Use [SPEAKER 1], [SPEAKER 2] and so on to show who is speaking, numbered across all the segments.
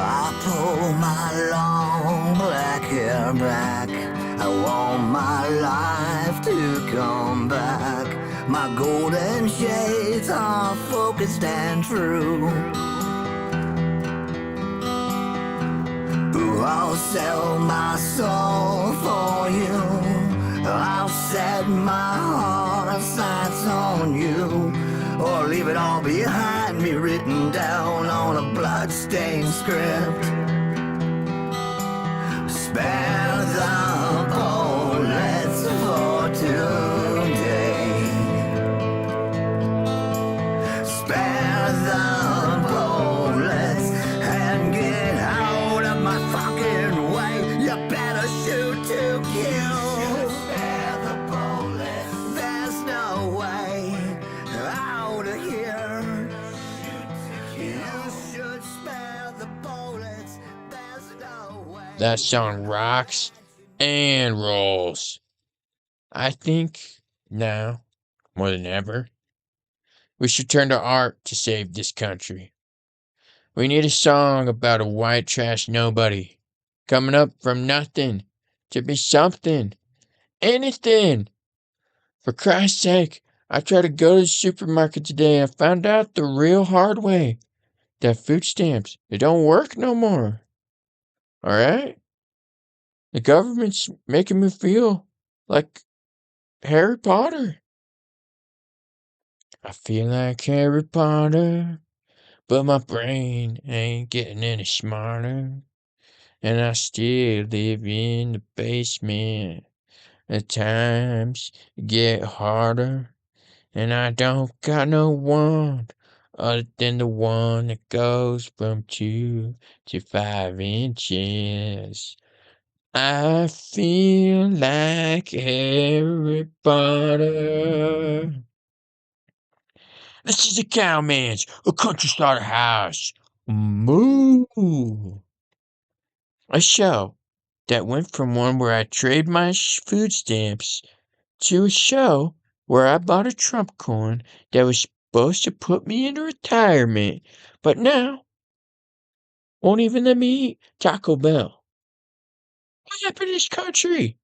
[SPEAKER 1] I pull my long black hair back. I want my life to come back. My golden shades are focused and true. I'll sell my soul for you. I'll set my heart sights on you, or leave it all behind me written down on a blood-stained script. Spare the bullets for today. Spare the bullets and get out of my fucking way. You better shoot to kill. Spare the bullets. There's no way out of here. You should spare the bullets. There's no way.
[SPEAKER 2] That song rocks and rolls. I think now, more than ever, we should turn to art to save this country. We need a song about a white trash nobody coming up from nothing to be something, anything. For Christ's sake, I tried to go to the supermarket today and found out the real hard way that food stamps, they don't work no more. Alright? The government's making me feel like Harry Potter. I feel like Harry Potter, but my brain ain't getting any smarter. And I still live in the basement. At times get harder. And I don't got no wand other than the one that goes from 2 to 5 inches. I feel like Harry Potter. This is the Cowman's, a country slaughterhouse. Moo! A show that went from one where I trade my food stamps to a show where I bought a Trump coin that was supposed to put me into retirement, but now won't even let me eat Taco Bell. What happened to this country?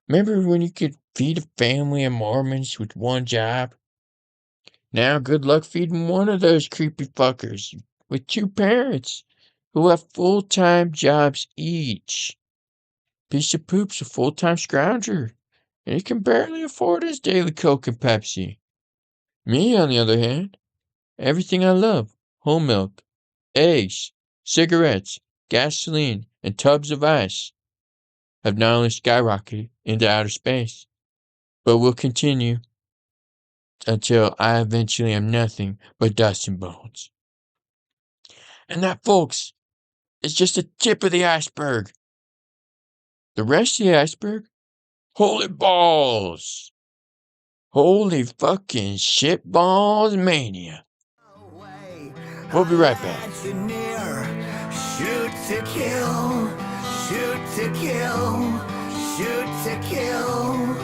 [SPEAKER 2] Remember when you could feed a family of Mormons with one job? Now good luck feeding one of those creepy fuckers with 2 parents who have full-time jobs each. Piece of poop's a full-time scrounger, and he can barely afford his daily Coke and Pepsi. Me, on the other hand, everything I love, whole milk, eggs, cigarettes, gasoline, and tubs of ice, have not only skyrocketed into outer space, but will continue until I eventually am nothing but dust and bones. And that, folks, is just the tip of the iceberg. The rest of the iceberg? Holy balls! Holy fucking shitballs mania. We'll be right back.
[SPEAKER 1] Shoot to kill, shoot to kill, shoot to kill.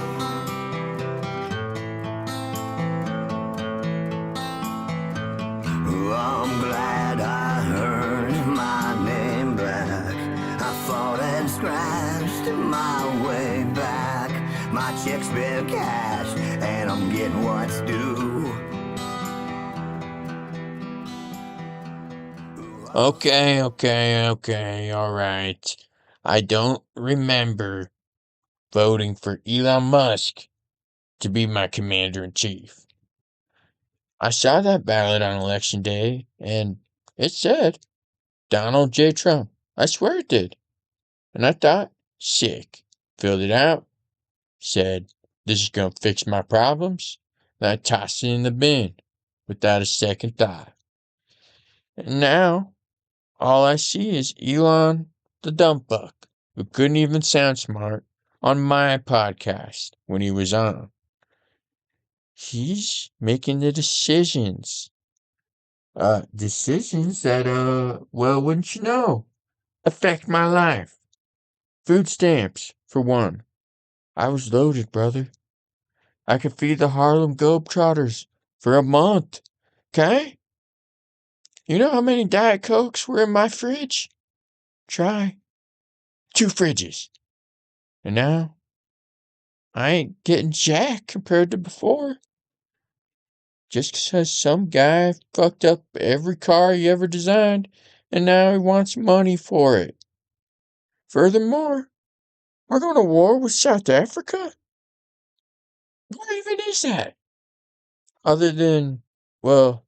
[SPEAKER 1] I'm glad I heard my name back. I fought and scratched my way back. My check's been cashed and I'm getting what's due.
[SPEAKER 2] Okay, alright. I don't remember voting for Elon Musk to be my commander-in-chief. I saw that ballot on election day, and it said Donald J. Trump. I swear it did. And I thought, sick. Filled it out. Said, this is going to fix my problems. And I tossed it in the bin without a second thought. And now, all I see is Elon the dumb fuck, who couldn't even sound smart on my podcast when he was on. He's making the decisions. Decisions that, well, wouldn't you know, affect my life. Food stamps, for one. I was loaded, brother. I could feed the Harlem Globetrotters for a month, okay? You know how many Diet Cokes were in my fridge? Try 2 fridges. And now, I ain't getting jack compared to before. Just because some guy fucked up every car he ever designed, and now he wants money for it. Furthermore, we're going to war with South Africa? Where even is that? Other than, well,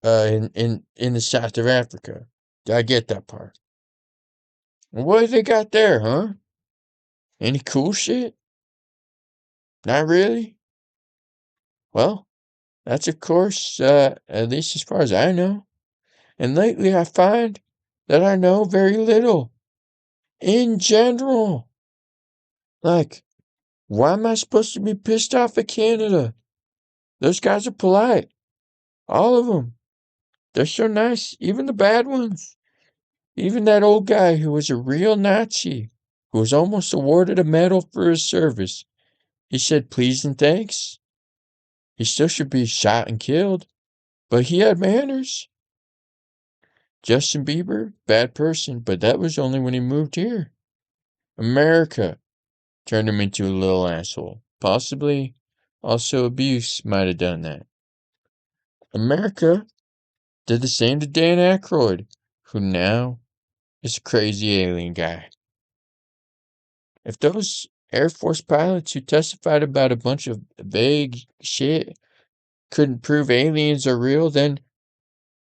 [SPEAKER 2] in the south of Africa. I get that part. What do they got there, huh? Any cool shit? Not really? Well, that's of course, at least as far as I know. And lately I find that I know very little. In general. Like, why am I supposed to be pissed off at Canada? Those guys are polite. All of them. They're so nice. Even the bad ones. Even that old guy who was a real Nazi, who was almost awarded a medal for his service. He said please and thanks. He still should be shot and killed, but he had manners. Justin Bieber, bad person, but that was only when he moved here. America turned him into a little asshole. Possibly also abuse might have done that. America did the same to Dan Aykroyd, who now is a crazy alien guy. If those Air Force pilots who testified about a bunch of vague shit couldn't prove aliens are real, then,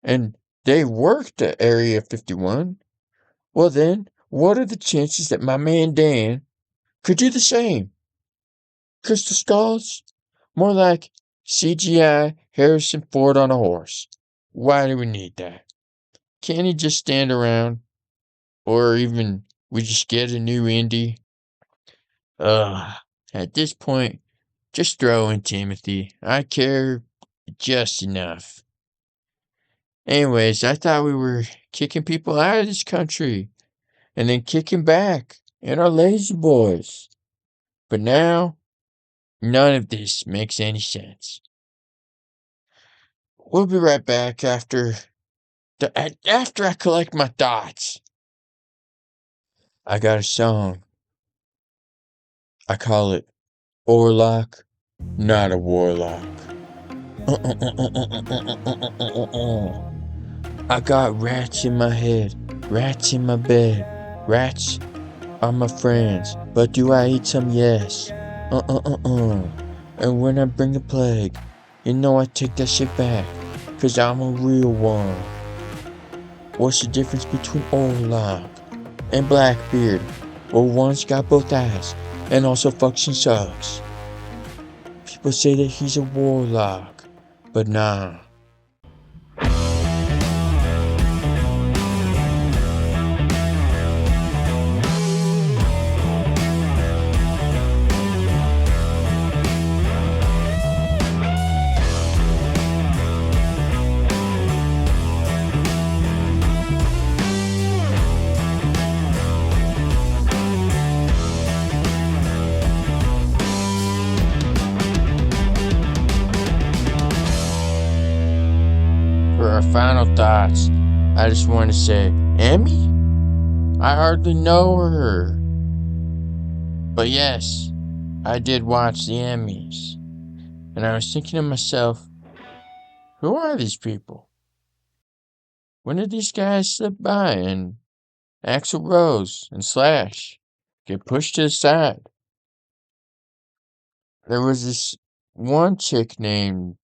[SPEAKER 2] and they worked at Area 51, well then, what are the chances that my man Dan could do the same? Crystal skulls? More like CGI Harrison Ford on a horse. Why do we need that? Can't he just stand around? Or even we just get a new indie? At this point, just throw in Timothy. I care just enough. Anyways, I thought we were kicking people out of this country and then kicking back and our lazy boys. But now, none of this makes any sense. We'll be right back after I collect my thoughts. I got a song. I call it Orlock, Not a Warlock. I got rats in my head, rats in my bed. Rats are my friends, but do I eat some? Yes. And when I bring the plague, you know I take that shit back, 'cause I'm a real one. What's the difference between Orlock and Blackbeard? Well, one's got both eyes, and also fucks and sucks. People say that he's a warlock, but nah. For our final thoughts, I just want to say, Emmy? I hardly know her. But yes, I did watch the Emmys. And I was thinking to myself, who are these people? When did these guys slip by and Axl Rose and Slash get pushed to the side? There was this one chick named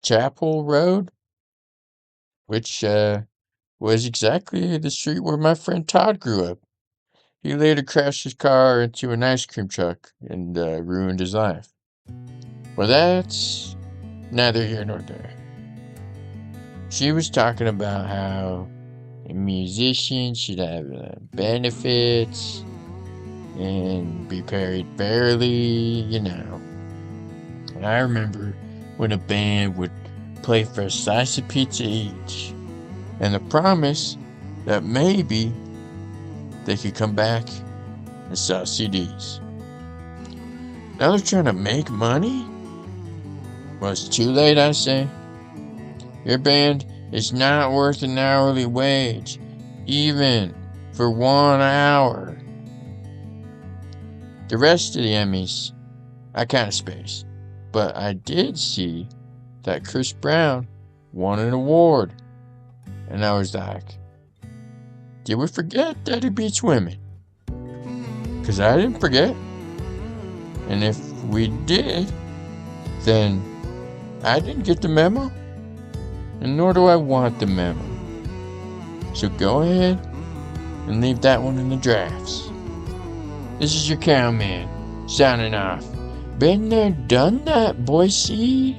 [SPEAKER 2] Chapel Road, which was exactly the street where my friend Todd grew up. He later crashed his car into an ice cream truck and ruined his life. Well, that's neither here nor there. She was talking about how a musician should have benefits and be paid fairly, you know. And I remember when a band would play for a slice of pizza each, and the promise that maybe they could come back and sell CDs. Now they're trying to make money? Well, it's too late, I say. Your band It's not worth an hourly wage, even for 1 hour. The rest of the Emmys, I kind of spaced, but I did see that Chris Brown won an award, and I was like, did we forget that he beats women? Because I didn't forget. And if we did, then I didn't get the memo, and nor do I want the memo. So go ahead and leave that one in the drafts. This is your Cowman, signing off. Been there, done that, Boise.